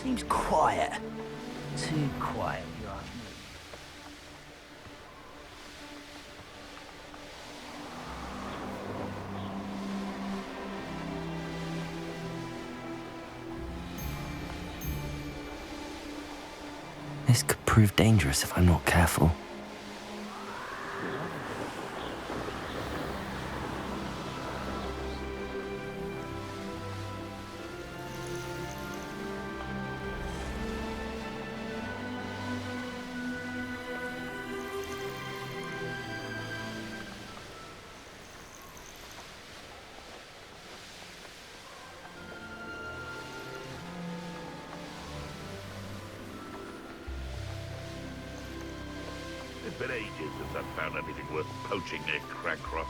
Seems quiet. Too quiet, if you ask me. This could prove dangerous if I'm not careful. It's been ages since I've found anything worth poaching near Crancroft.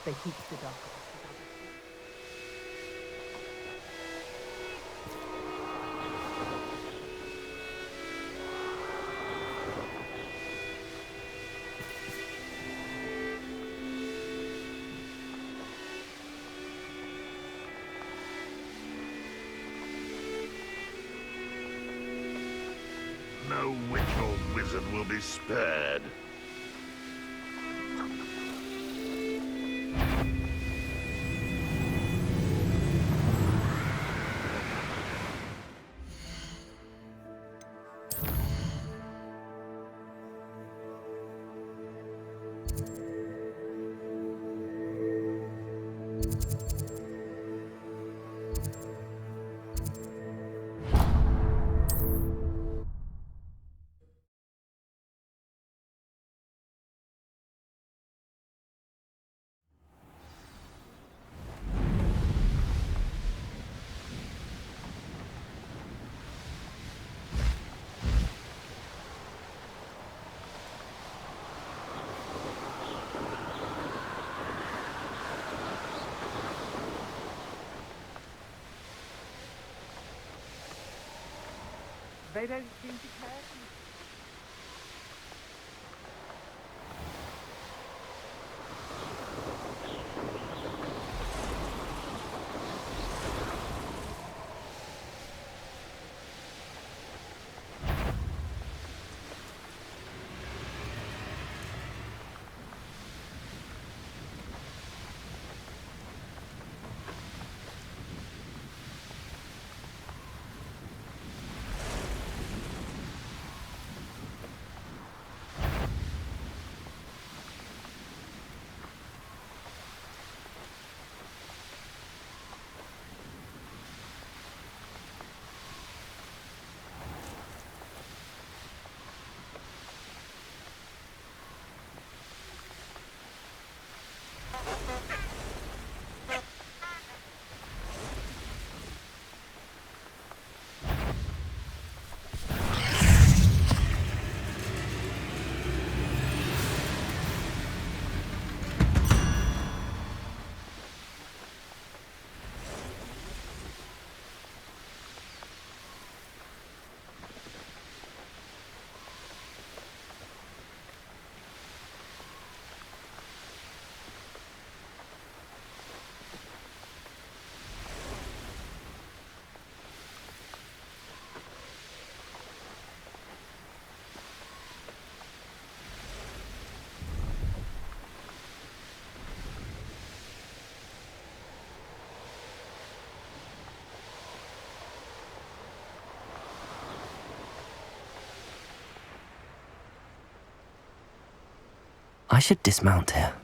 They teach the dog. No witch or wizard will be spared. They don't seem to care. I should dismount here.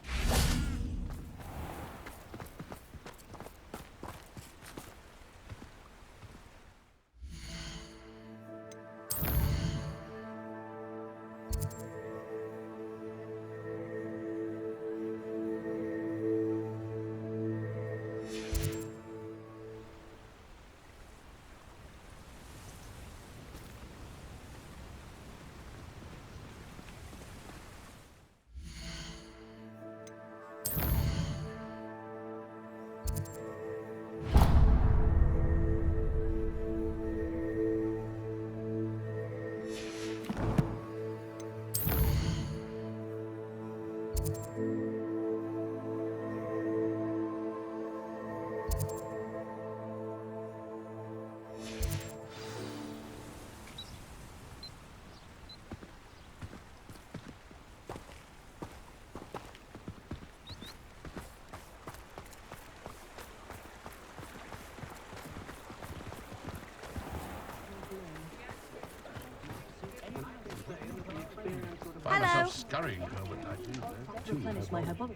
Hello? Scurrying over that. Replenish my herbal.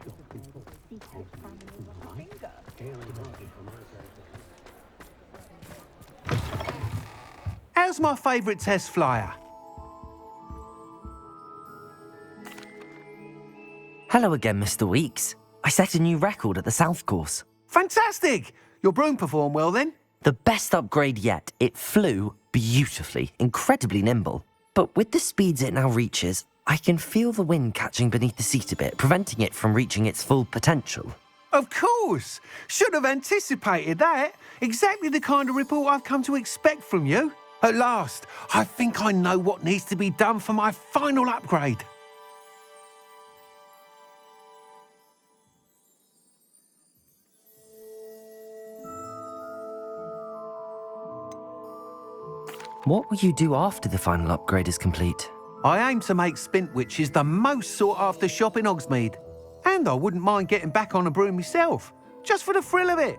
How's my favourite test flyer? Hello again, Mr. Weeks. I set a new record at the South Course. Fantastic! Your broom performed well then? The best upgrade yet. It flew beautifully, incredibly nimble. But with the speeds it now reaches, I can feel the wind catching beneath the seat a bit, preventing it from reaching its full potential. Of course! Should have anticipated that. Exactly the kind of report I've come to expect from you. At last, I think I know what needs to be done for my final upgrade. What will you do after the final upgrade is complete? I aim to make Spintwitches the most sought-after shop in Hogsmeade. And I wouldn't mind getting back on a broom myself, just for the thrill of it.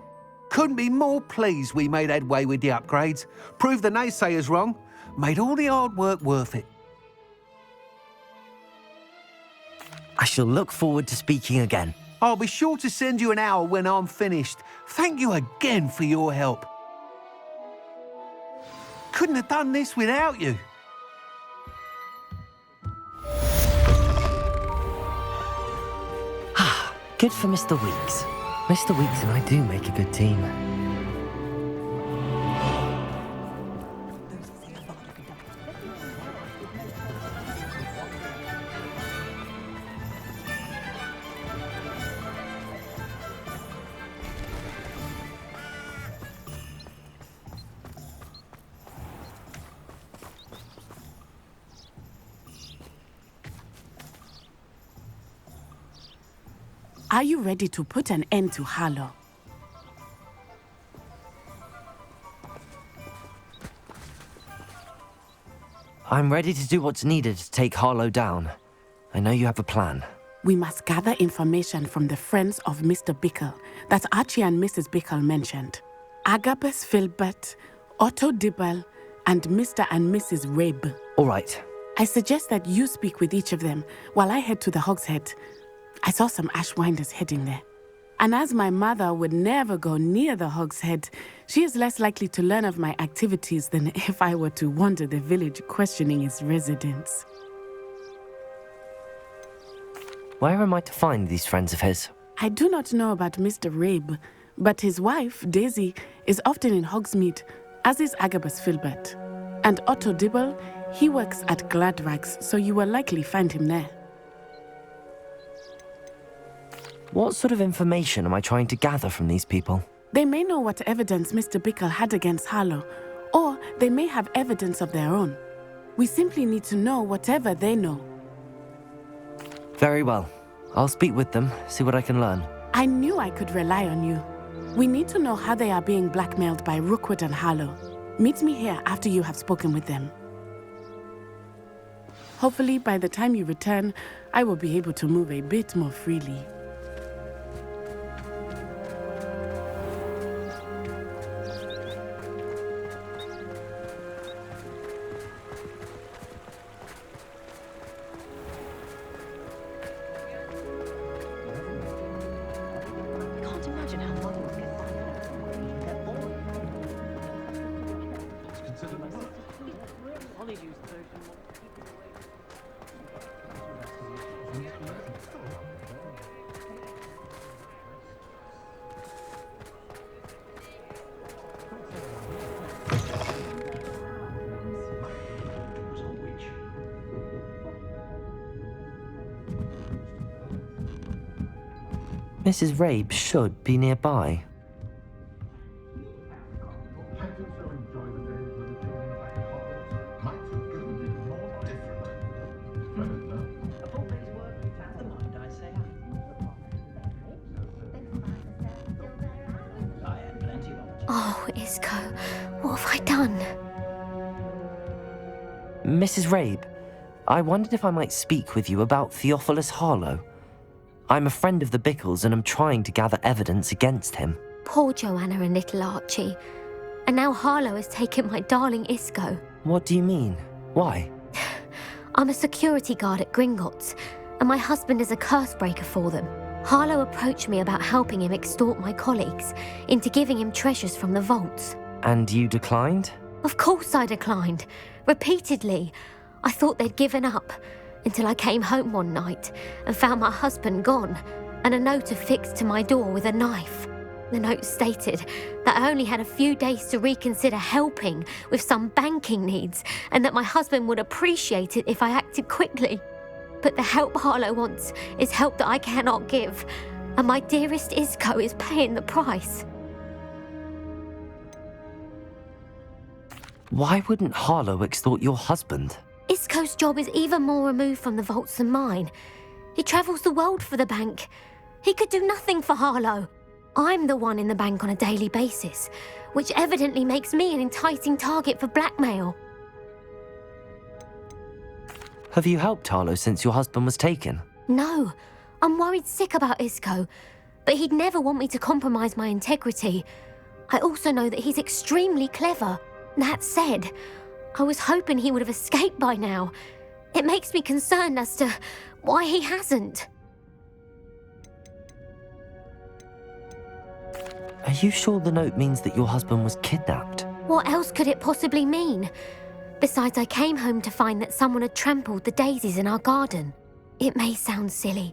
Couldn't be more pleased we made headway with the upgrades, proved the naysayers wrong, made all the hard work worth it. I shall look forward to speaking again. I'll be sure to send you an hour when I'm finished. Thank you again for your help. Couldn't have done this without you. Good for Mr. Weeks. Mr. Weeks and I do make a good team. Are you ready to put an end to Harlow? I'm ready to do what's needed to take Harlow down. I know you have a plan. We must gather information from the friends of Mr. Bickle that Archie and Mrs. Bickle mentioned. Agabus Filbert, Otto Dibble, and Mr. and Mrs. Rabe. All right. I suggest that you speak with each of them while I head to the Hogshead. I saw some Ashwinders heading there. And as my mother would never go near the Hogshead, she is less likely to learn of my activities than if I were to wander the village questioning its residents. Where am I to find these friends of his? I do not know about Mr. Rabe, but his wife, Daisy, is often in Hogsmeade, as is Agabus Filbert. And Otto Dibble, he works at Gladrags, so you will likely find him there. What sort of information am I trying to gather from these people? They may know what evidence Mr. Bickle had against Harlow, or they may have evidence of their own. We simply need to know whatever they know. Very well. I'll speak with them, see what I can learn. I knew I could rely on you. We need to know how they are being blackmailed by Rookwood and Harlow. Meet me here after you have spoken with them. Hopefully, by the time you return, I will be able to move a bit more freely. Can't imagine how mothers get by. They're born. Honeydews version wants to keep it away. Mrs. Rabe should be nearby. Oh, Isco, what have I done? Mrs. Rabe, I wondered if I might speak with you about Theophilus Harlow. I'm a friend of the Bickles and am trying to gather evidence against him. Poor Joanna and little Archie. And now Harlow has taken my darling Isco. What do you mean? Why? I'm a security guard at Gringotts, and my husband is a curse breaker for them. Harlow approached me about helping him extort my colleagues into giving him treasures from the vaults. And you declined? Of course I declined. Repeatedly. I thought they'd given up, until I came home one night and found my husband gone, and a note affixed to my door with a knife. The note stated that I only had a few days to reconsider helping with some banking needs, and that my husband would appreciate it if I acted quickly. But the help Harlow wants is help that I cannot give, and my dearest Isco is paying the price. Why wouldn't Harlow extort your husband? Isco's job is even more removed from the vaults than mine. He travels the world for the bank. He could do nothing for Harlow. I'm the one in the bank on a daily basis, which evidently makes me an enticing target for blackmail. Have you helped Harlow since your husband was taken? No, I'm worried sick about Isco, but he'd never want me to compromise my integrity. I also know that he's extremely clever. That said, I was hoping he would have escaped by now. It makes me concerned as to why he hasn't. Are you sure the note means that your husband was kidnapped? What else could it possibly mean? Besides, I came home to find that someone had trampled the daisies in our garden. It may sound silly,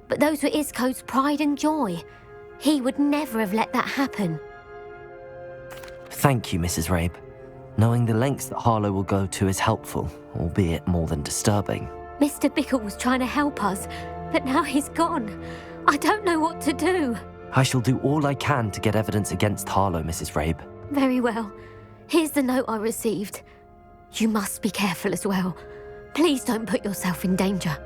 but those were Isco's pride and joy. He would never have let that happen. Thank you, Mrs. Rabe. Knowing the lengths that Harlow will go to is helpful, albeit more than disturbing. Mr. Bickle was trying to help us, but now he's gone. I don't know what to do. I shall do all I can to get evidence against Harlow, Mrs. Rabe. Very well. Here's the note I received. You must be careful as well. Please don't put yourself in danger.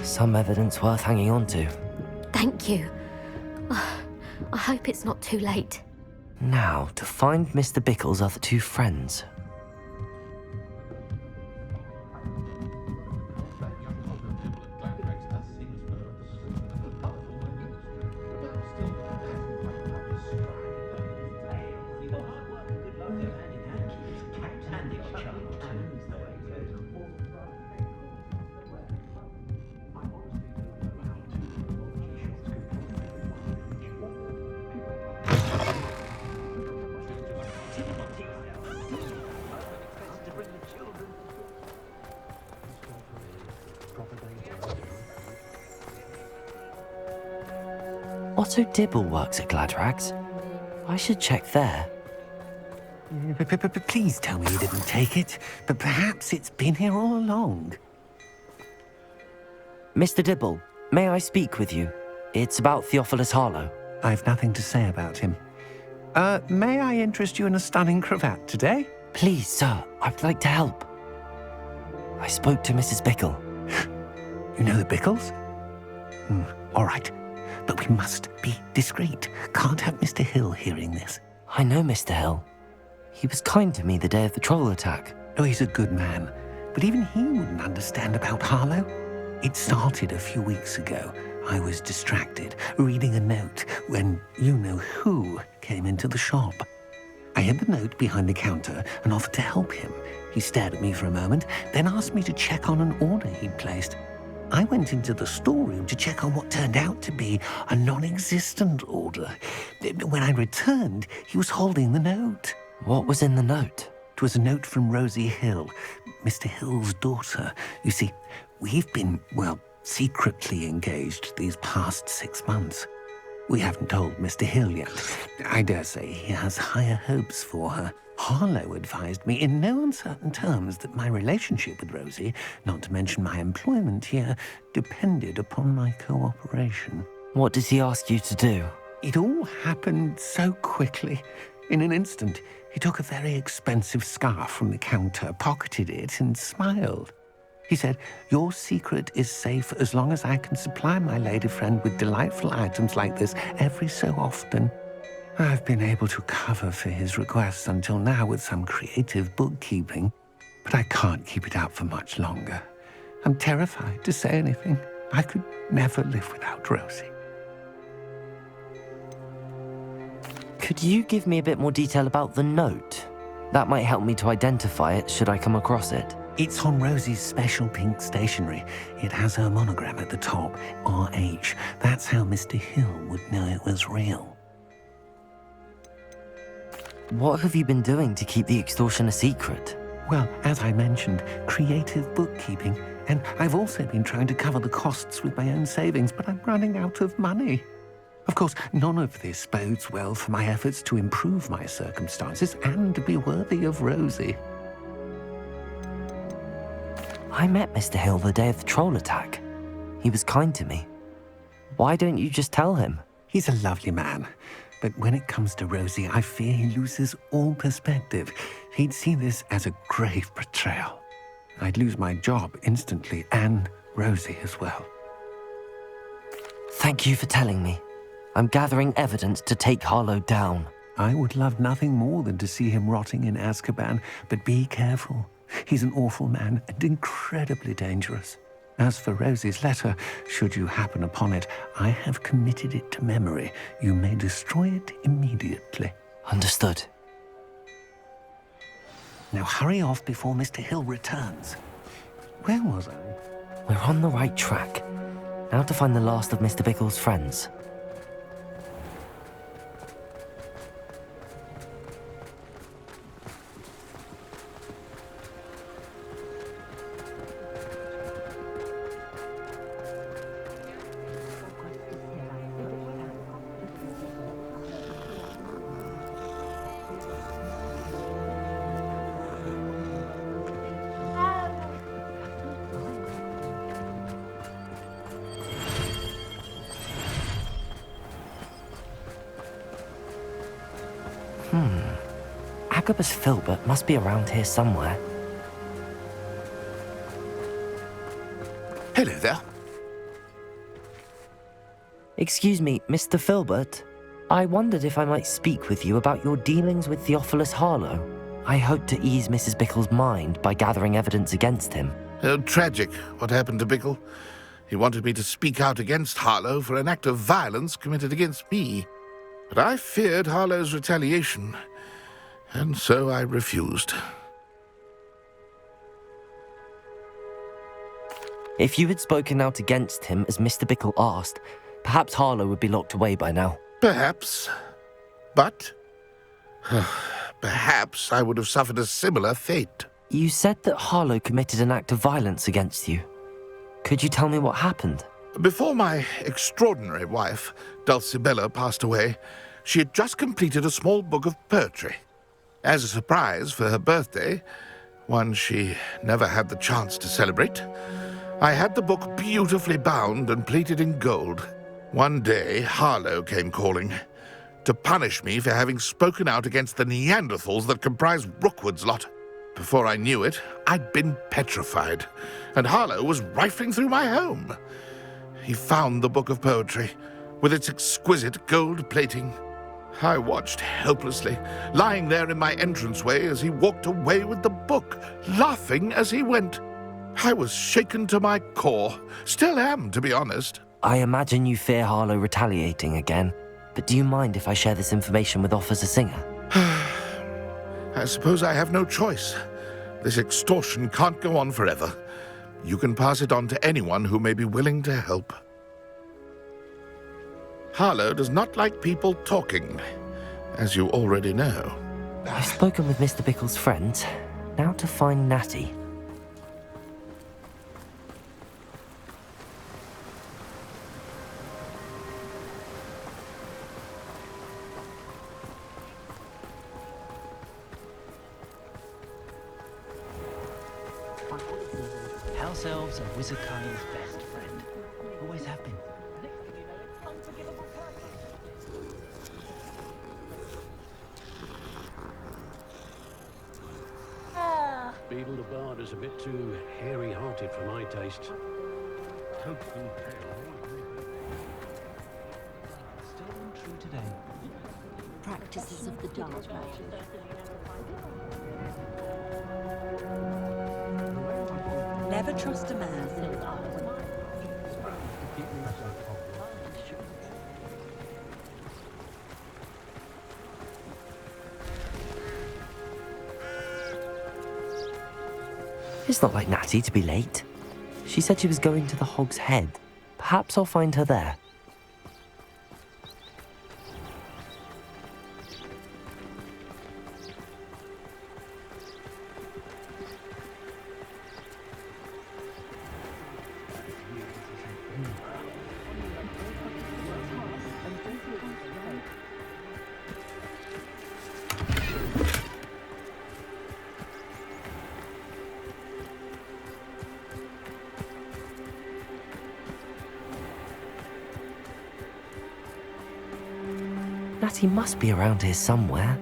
Some evidence worth hanging on to. Thank you. I hope it's not too late. Now, to find Mr. Bickle's other two friends. Otto Dibble works at Gladrags. I should check there. Please tell me you didn't take it. But perhaps it's been here all along. Mr. Dibble, may I speak with you? It's about Theophilus Harlow. I've nothing to say about him. May I interest you in a stunning cravat today? Please, sir, I'd like to help. I spoke to Mrs. Bickle. You know the Bickles? All right. But we must be discreet. Can't have Mr. Hill hearing this. I know Mr. Hill. He was kind to me the day of the troll attack. Oh, he's a good man. But even he wouldn't understand about Harlow. It started a few weeks ago. I was distracted, reading a note, when you-know-who came into the shop. I hid the note behind the counter and offered to help him. He stared at me for a moment, then asked me to check on an order he'd placed. I went into the storeroom to check on what turned out to be a non-existent order. When I returned, he was holding the note. What was in the note? It was a note from Rosie Hill, Mr. Hill's daughter. You see, we've been, secretly engaged these past 6 months. We haven't told Mr. Hill yet. I dare say he has higher hopes for her. Harlow advised me in no uncertain terms that my relationship with Rosie, not to mention my employment here, depended upon my cooperation. What does he ask you to do? It all happened so quickly. In an instant, he took a very expensive scarf from the counter, pocketed it, and smiled. He said, "Your secret is safe as long as I can supply my lady friend with delightful items like this every so often." I've been able to cover for his requests until now with some creative bookkeeping. but I can't keep it up for much longer. I'm terrified to say anything. I could never live without Rosie. Could you give me a bit more detail about the note? That might help me to identify it should I come across it. It's on Rosie's special pink stationery. It has her monogram at the top, RH. That's how Mr. Hill would know it was real. What have you been doing to keep the extortion a secret? Well, as I mentioned, creative bookkeeping. And I've also been trying to cover the costs with my own savings, but I'm running out of money. Of course, none of this bodes well for my efforts to improve my circumstances and to be worthy of Rosie. I met Mr. Hill the day of the troll attack. He was kind to me. Why don't you just tell him? He's a lovely man, but when it comes to Rosie, I fear he loses all perspective. He'd see this as a grave betrayal. I'd lose my job instantly, and Rosie as well. Thank you for telling me. I'm gathering evidence to take Harlow down. I would love nothing more than to see him rotting in Azkaban, but be careful. He's an awful man and incredibly dangerous. As for Rosie's letter, should you happen upon it, I have committed it to memory. You may destroy it immediately. Understood. Now hurry off before Mr. Hill returns. Where was I? We're on the right track. Now to find the last of Mr. Bickle's friends. Agabus Filbert must be around here somewhere. Hello there. Excuse me, Mr. Filbert. I wondered if I might speak with you about your dealings with Theophilus Harlow. I hope to ease Mrs. Bickle's mind by gathering evidence against him. Oh, tragic what happened to Bickle. He wanted me to speak out against Harlow for an act of violence committed against me. But I feared Harlow's retaliation, and so I refused. If you had spoken out against him as Mr. Bickle asked, perhaps Harlow would be locked away by now. Perhaps. But perhaps I would have suffered a similar fate. You said that Harlow committed an act of violence against you. Could you tell me what happened? Before my extraordinary wife, Dulcibella, passed away, she had just completed a small book of poetry. As a surprise for her birthday, one she never had the chance to celebrate, I had the book beautifully bound and plated in gold. One day, Harlow came calling to punish me for having spoken out against the Neanderthals that comprise Rookwood's lot. Before I knew it, I'd been petrified, and Harlow was rifling through my home. He found the book of poetry, with its exquisite gold plating. I watched helplessly, lying there in my entranceway as he walked away with the book, laughing as he went. I was shaken to my core. Still am, to be honest. I imagine you fear Harlow retaliating again, but do you mind if I share this information with Officer Singer? I suppose I have no choice. This extortion can't go on forever. You can pass it on to anyone who may be willing to help. Harlow does not like people talking, as you already know. I've spoken with Mr. Bickle's friends. Now to find Natty. House elves are Wizardkind's best friend. Always have been. Beadle the Bard is a bit too hairy-hearted for my taste. Still untrue today. Practices of the dark magic. Never trust a man. It's not like Natty to be late. She said she was going to the Hog's Head. Perhaps I'll find her there. Natty must be around here somewhere.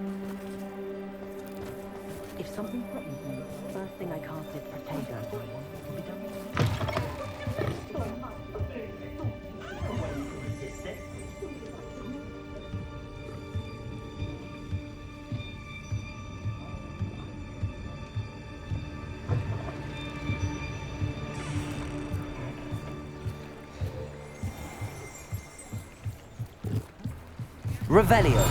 If something threatens me, first thing I cast is Protego. Revelio.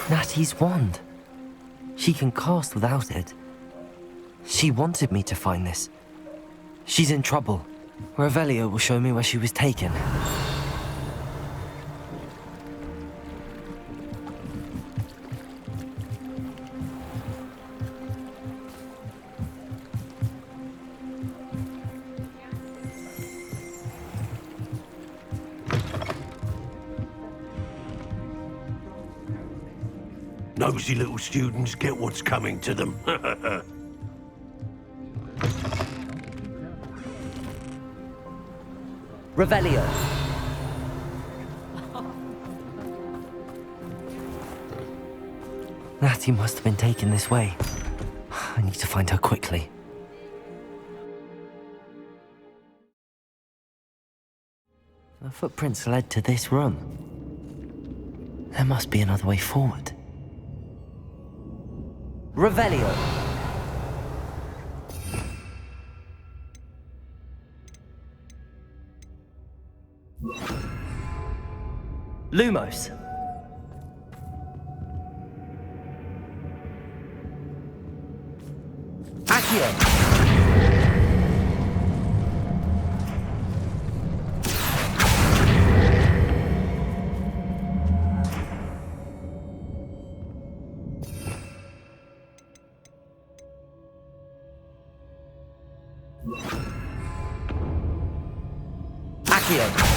Natty's wand. She can cast without it. She wanted me to find this. She's in trouble. Revelio will show me where she was taken. Nosy little students get what's coming to them. Revelio. Natty must have been taken this way. I need to find her quickly. The footprints led to this room. There must be another way forward. Revelio. Lumos. Accio. Accio.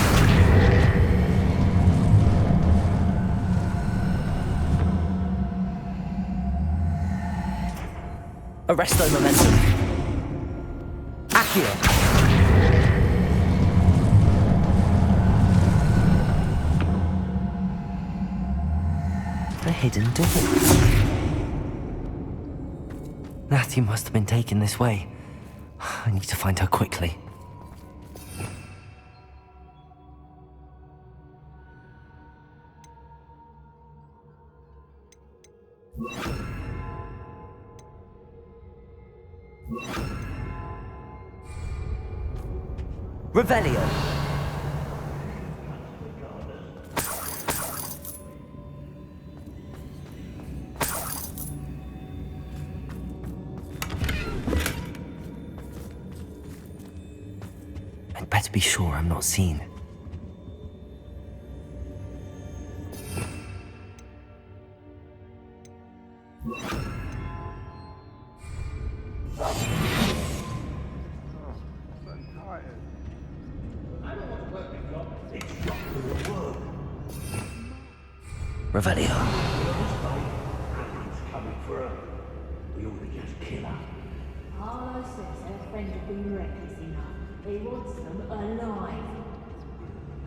Arresto momentum. Accio. A hidden door. Natty must have been taken this way. I need to find her quickly. Revelio. I'd better be sure I'm not seen. Revelio. We ought to just kill her. Harlow says her friend had been reckless enough. He wants them alive.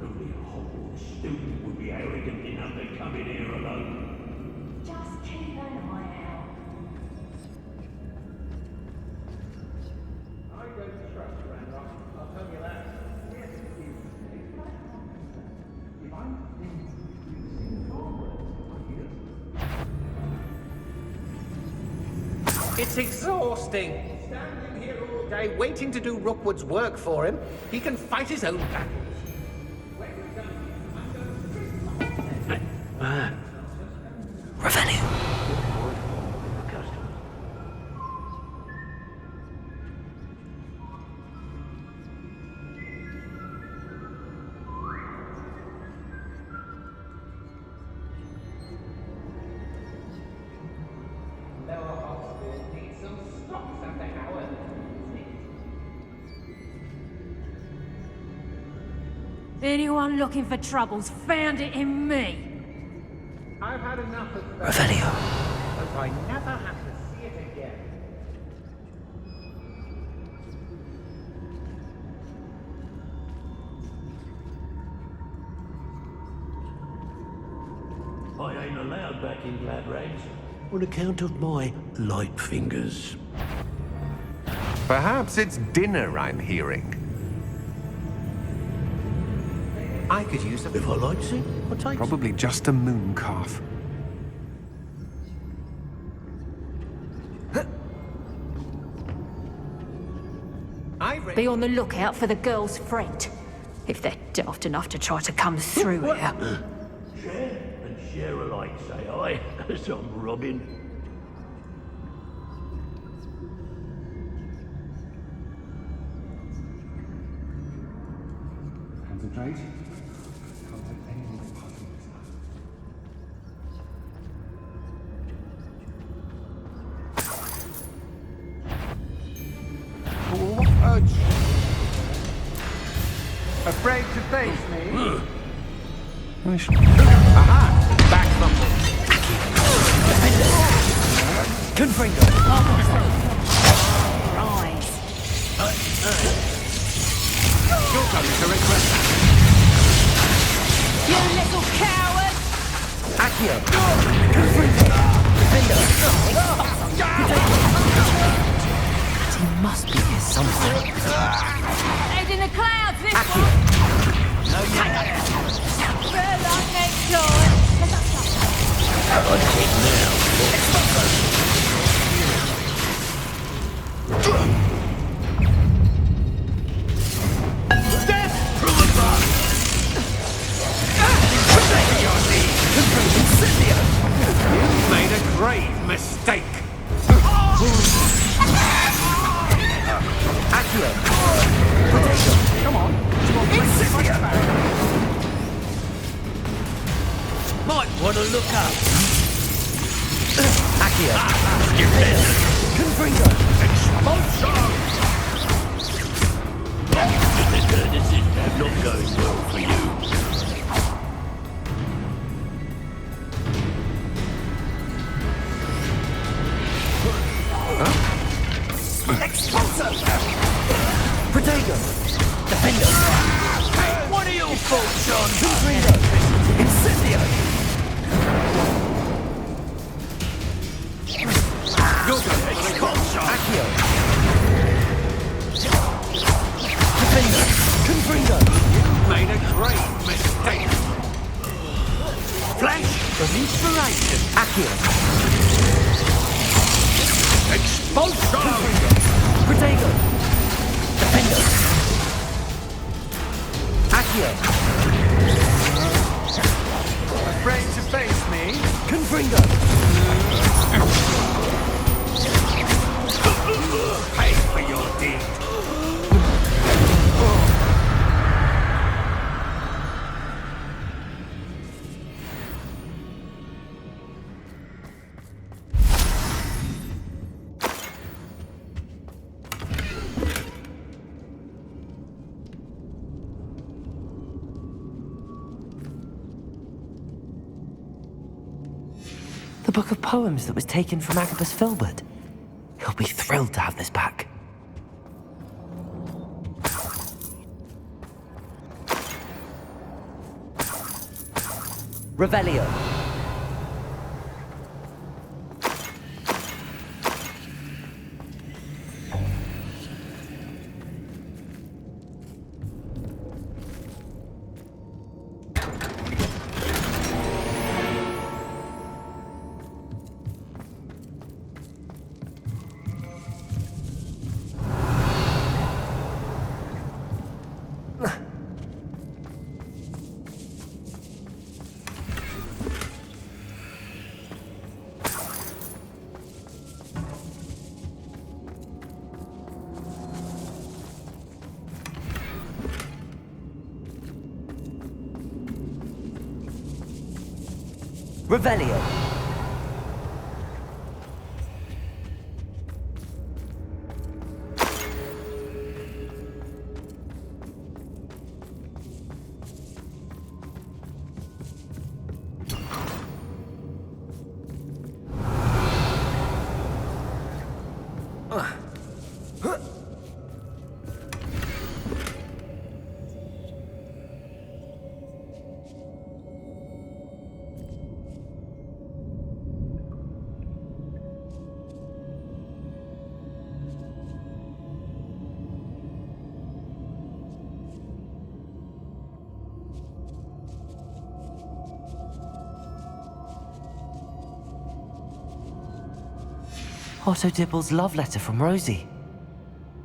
Only a Hogwarts student would be arrogant enough to come in here alone. Just keep an eye out. I don't trust Randolph, I'll tell you that. Yes, if I'm using Hogwarts, it's exhausting. Standing here all day waiting to do Rookwood's work for him. He can fight his own battles. Revelio. Anyone looking for troubles found it in me. I've had enough of that. Revelio. But I never have to see it again. I ain't allowed back in Glad Rags on account of my light fingers. Perhaps it's dinner I'm hearing. I could use If I likes it, I take it. Probably just a moon calf. Be on the lookout for the girl's friend. If they're daft enough to try to come through here. Share and share alike, say I, as I'm robbing. Concentrate. Can't let anything get past me. Afraid to face me? Aha! Back something. Confringo. Rise. You're coming to request that. You little coward! Accio. Confringo. Defender. He must be here somewhere. Head in the clouds this Accio. one! Better luck next time! You made a grave mistake. Accio. Come on. Might want to look up. Accio. Confringo. This is not going well for you. Protego. Defender. Hey, what are your faults on? Confringo. Incendio. You're going to the Accio. Defender. Confringo. made a grave mistake. Flash of inspiration. Accio. Expulsion! Protego. Defender. Accio. Afraid to face me? Confringo. Pay for your deed. The book of poems that was taken from Agabus Filbert. He'll be thrilled to have this back. Revelio. Revelio. Otto Dibble's love letter from Rosie.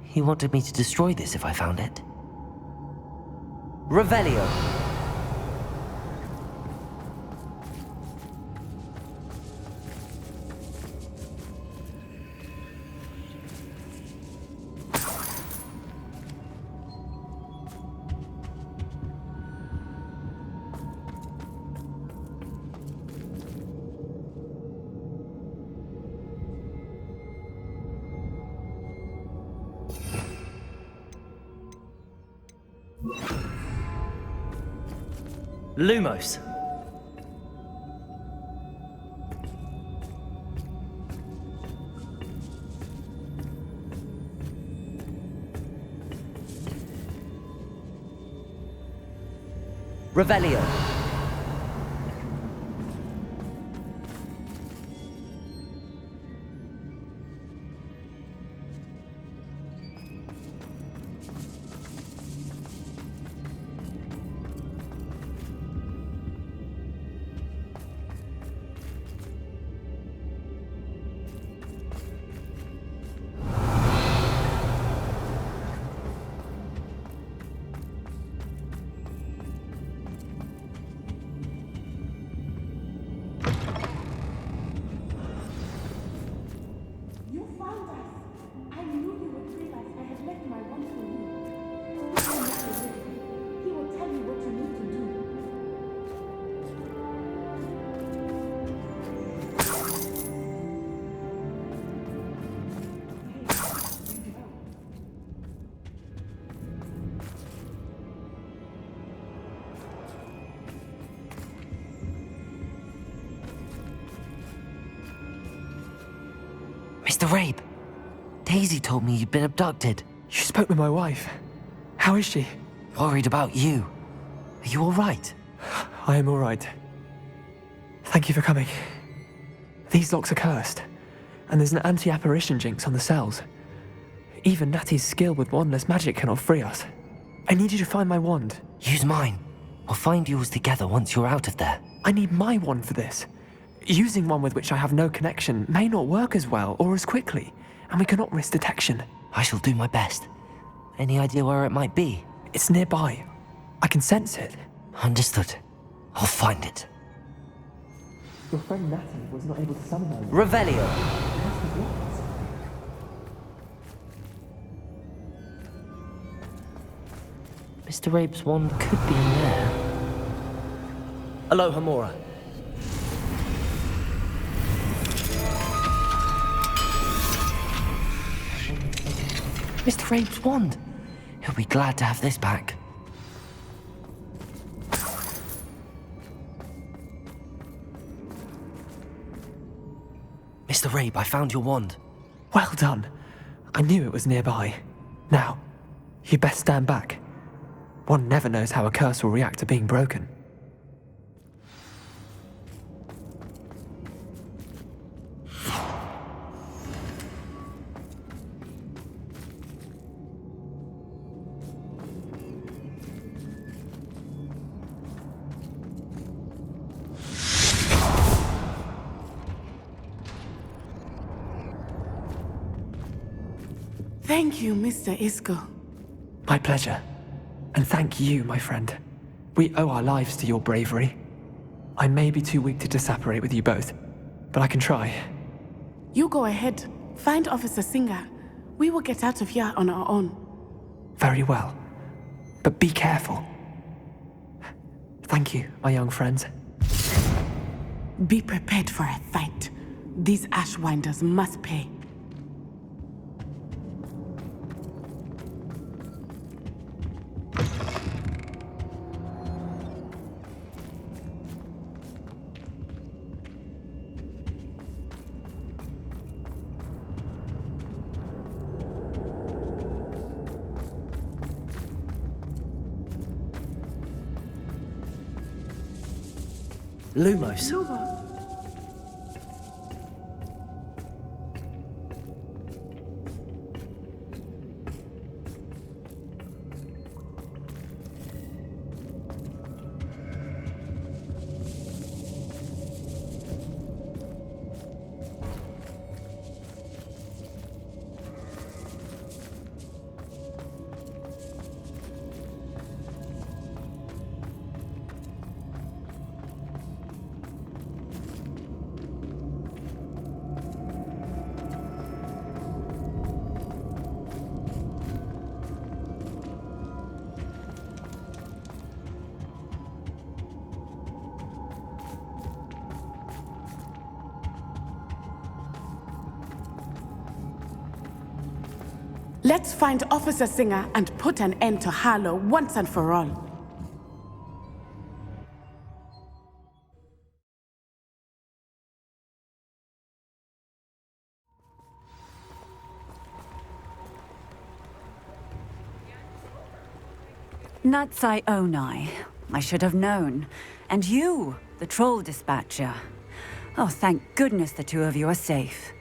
He wanted me to destroy this if I found it. Revelio. Lumos. Revelio. Mr. Rabe, Daisy told me you'd been abducted. You spoke with my wife. How is she? Worried about you. Are you all right? I am all right. Thank you for coming. These locks are cursed, and there's an anti-apparition jinx on the cells. Even Natty's skill with wandless magic cannot free us. I need you to find my wand. Use mine. We'll find yours together once you're out of there. I need my wand for this. Using one with which I have no connection may not work as well or as quickly, and we cannot risk detection. I shall do my best. Any idea where it might be? It's nearby. I can sense it. Understood. I'll find it. Your friend Natty was not able to summon her. Revelio. Mr. Rabe's wand could be in there. Aloha Mora. Mr. Rabe's wand. He'll be glad to have this back. Mr. Rabe, I found your wand. Well done. I knew it was nearby. Now, you best stand back. One never knows how a curse will react to being broken. Thank you, Mr. Isco. My pleasure. And thank you, my friend. We owe our lives to your bravery. I may be too weak to disapparate with you both, but I can try. You go ahead. Find Officer Singer. We will get out of here on our own. Very well. But be careful. Thank you, my young friends. Be prepared for a fight. These Ashwinders must pay. Lumos. Let's find Officer Singer and put an end to Harlow once and for all. Natsai Onai. I should have known. And you, the troll dispatcher. Oh, thank goodness the two of you are safe.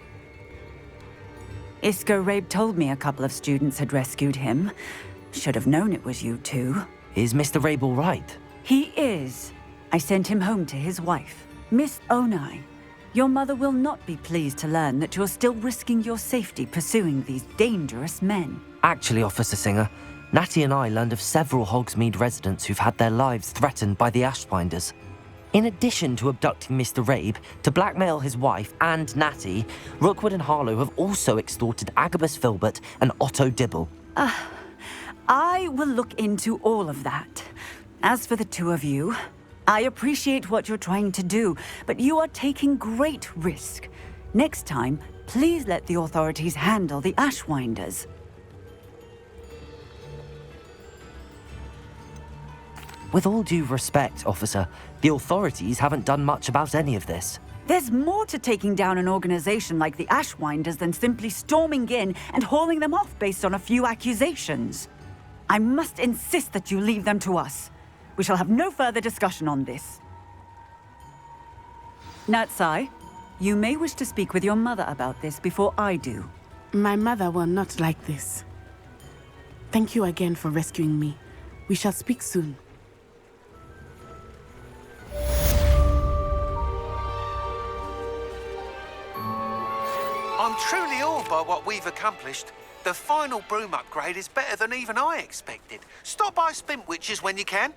Isco Rabe told me a couple of students had rescued him. Should have known it was you two. Is Mr. Rabe all right? He is. I sent him home to his wife, Miss Onai. Your mother will not be pleased to learn that you're still risking your safety pursuing these dangerous men. Actually, Officer Singer, Natty and I learned of several Hogsmeade residents who've had their lives threatened by the Ashwinders. In addition to abducting Mr. Rabe, to blackmail his wife and Natty, Rookwood and Harlow have also extorted Agabus Filbert and Otto Dibble. I will look into all of that. As for the two of you, I appreciate what you're trying to do, but you are taking great risk. Next time, please let the authorities handle the Ashwinders. With all due respect, officer, the authorities haven't done much about any of this. There's more to taking down an organization like the Ashwinders than simply storming in and hauling them off based on a few accusations. I must insist that you leave them to us. We shall have no further discussion on this. Natsai, you may wish to speak with your mother about this before I do. My mother will not like this. Thank you again for rescuing me. We shall speak soon. I'm truly awed by what we've accomplished. The final broom upgrade is better than even I expected. Stop by Spintwitches when you can.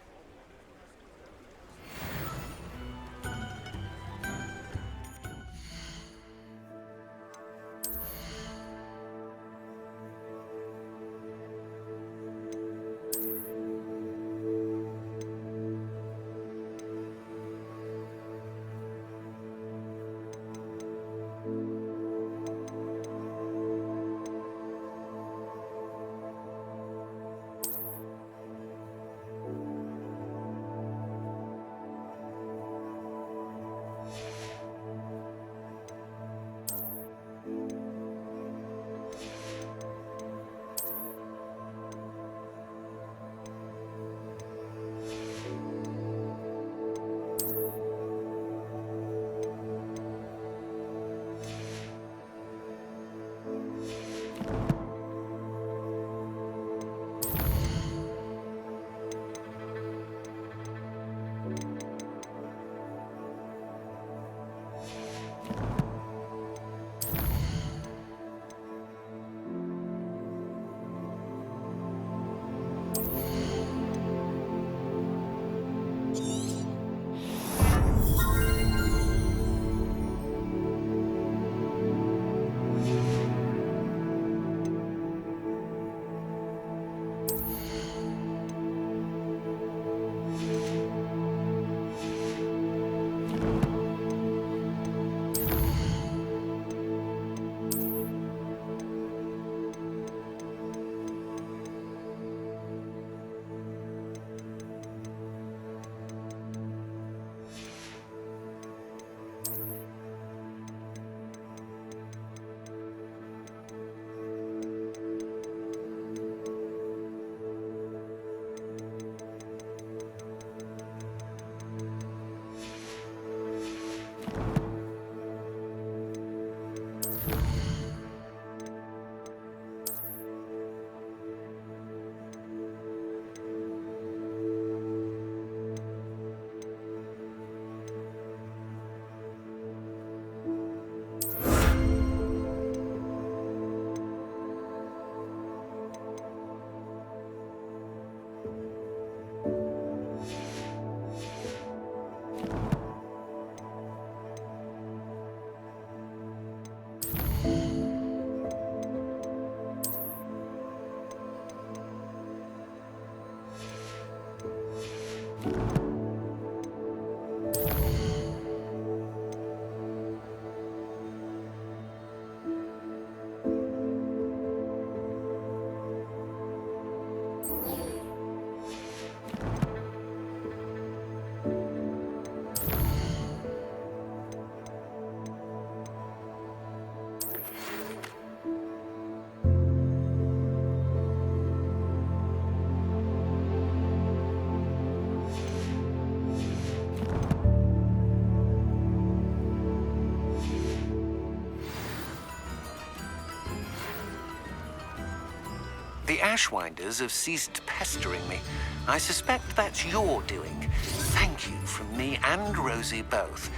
The Ashwinders have ceased pestering me. I suspect that's your doing. Thank you from me and Rosie both.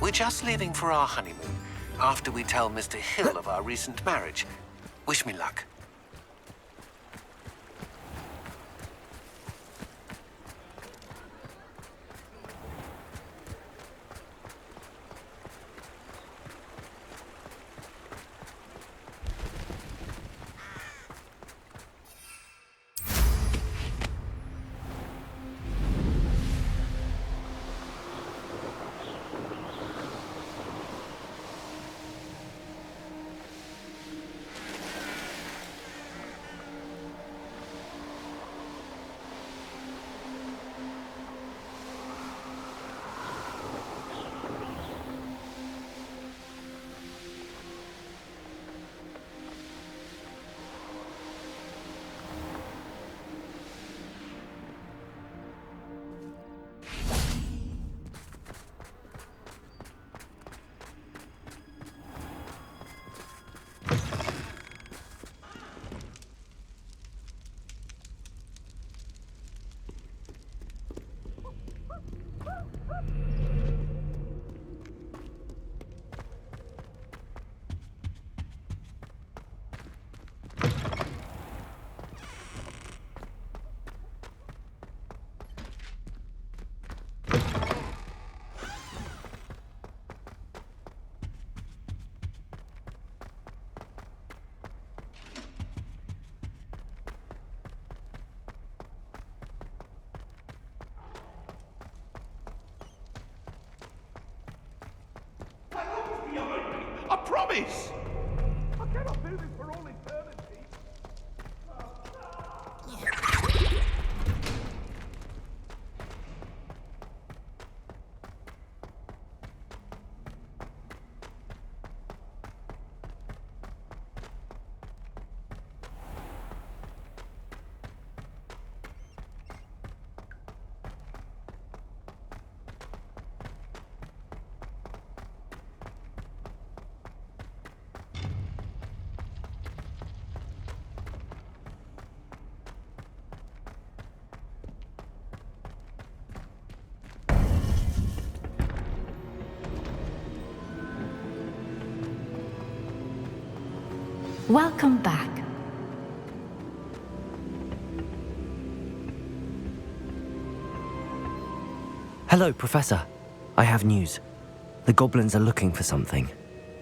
We're just leaving for our honeymoon, after we tell Mr. Hill of our recent marriage. Wish me luck. I promise! I cannot do this for all eternity. Welcome back. Hello, Professor. I have news. The goblins are looking for something.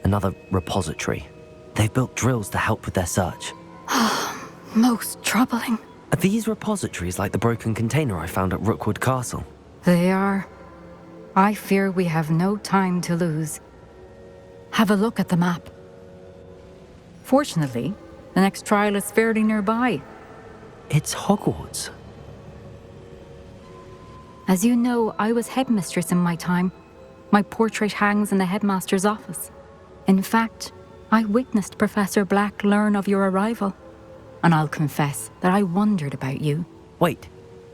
Another repository. They've built drills to help with their search. Most troubling. Are these repositories like the broken container I found at Rookwood Castle? They are. I fear we have no time to lose. Have a look at the map. Fortunately, the next trial is fairly nearby. It's Hogwarts. As you know, I was headmistress in my time. My portrait hangs in the headmaster's office. In fact, I witnessed Professor Black learn of your arrival. And I'll confess that I wondered about you. Wait,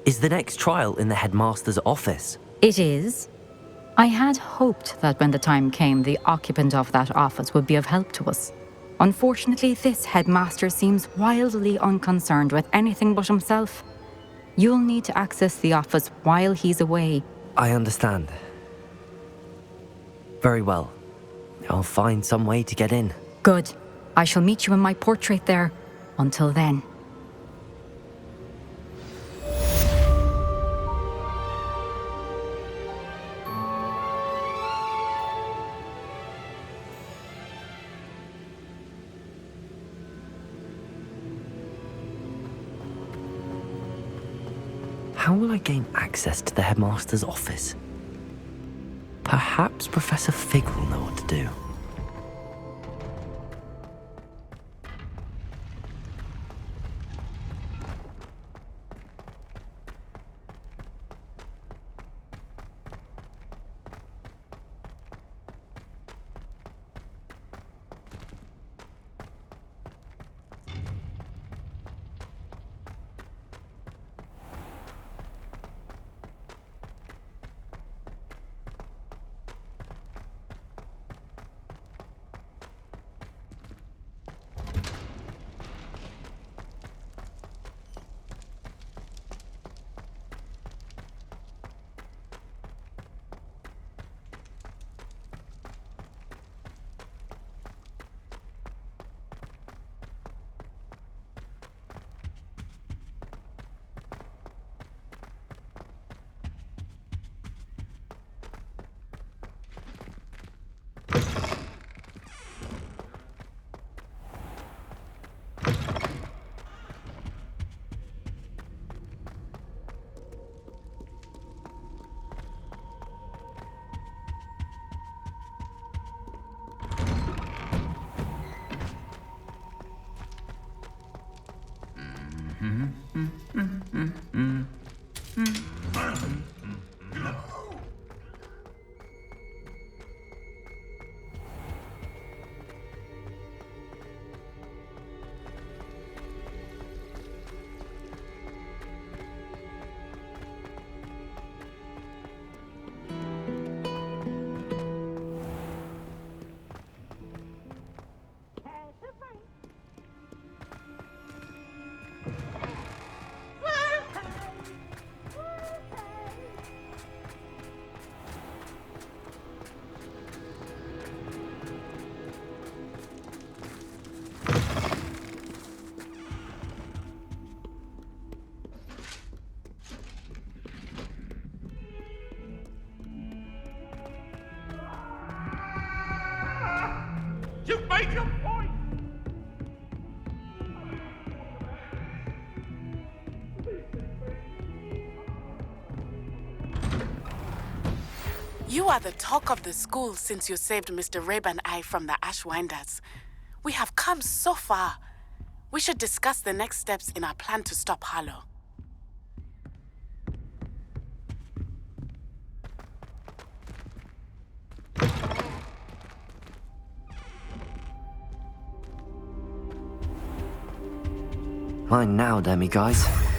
is the next trial in the headmaster's office? It is. I had hoped that when the time came, the occupant of that office would be of help to us. Unfortunately, this headmaster seems wildly unconcerned with anything but himself. You'll need to access the office while he's away. I understand. Very well. I'll find some way to get in. Good. I shall meet you in my portrait there. Until then. How will I gain access to the headmaster's office? Perhaps Professor Fig will know what to do. make your point. You are the talk of the school since you saved Mr. Rabe and I from the Ashwinders. We have come so far. We should discuss the next steps in our plan to stop Harlow. Mine now, Demi guys.